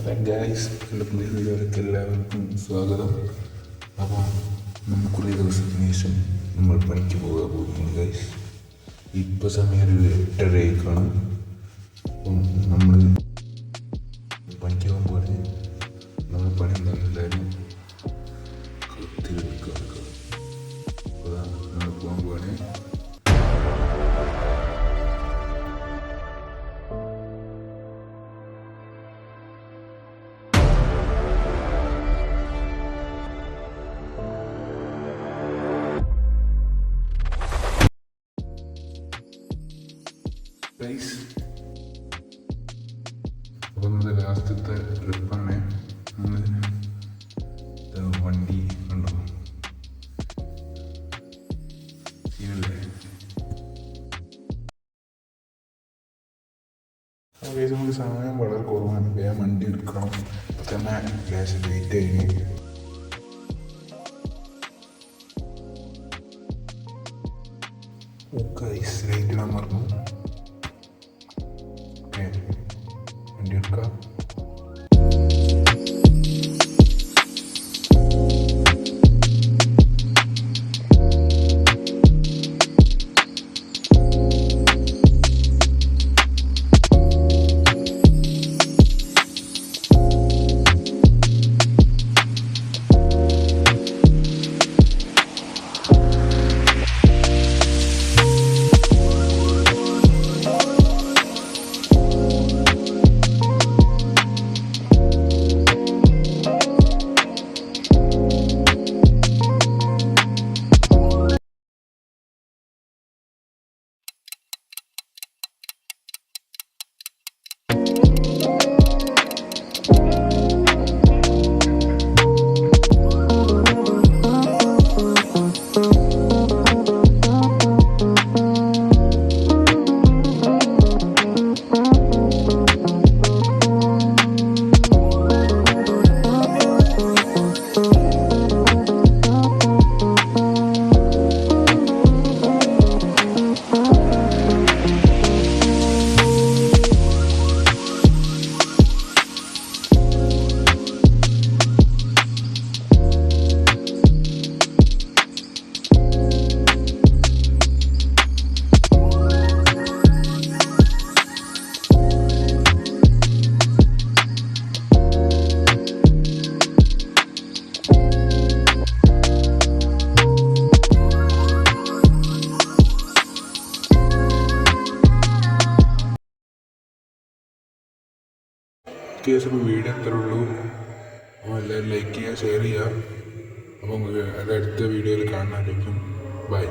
Guys, എൻ്റെ പുതിയ വീഡിയോയിലേക്ക് എല്ലാവർക്കും സ്വാഗതം. അപ്പോൾ നമ്മൾ കുറേ ദിവസത്തിന് ശേഷം നമ്മൾ പണിക്ക് പോകുന്നു ഗായ്സ്. ഇപ്പോൾ സമയം ഒരു 8:30 അപ്പം നമ്മൾ പണിക്ക് പോകുമ്പോൾ നമ്മൾ പണി എന്താണെന്ന് എല്ലാവരും തിരിക്കുക. അപ്പോൾ നമ്മൾ പോകാൻ പോവാണ്. അപ്പോൾ നമ്മുടെ ലാസ്റ്റത്തെ ട്രിപ്പാണ്. നമ്മൾ വണ്ടി കണ്ടോ സീനല്ലേ. അപ്പോൾ നമുക്ക് സമയം വളരെ കുറവാണ്. വേഗം വണ്ടി എടുക്കണം. അപ്പോൾ തന്നെ ഗ്യാസ് ലേറ്റ് കഴിഞ്ഞ് ലൈറ്റ് ഇടാൻ മറന്നു. ഓക്കെ, വണ്ടി എടുക്കാം. അപ്പോൾ വീഡിയോ എത്ര ഉള്ളൂ. അപ്പോൾ എല്ലാവരും ലൈക്ക് ചെയ്യുക, ഷെയർ ചെയ്യുക. അപ്പോൾ അത് അടുത്ത വീഡിയോയിൽ കാണാനായിരിക്കും. ബൈ.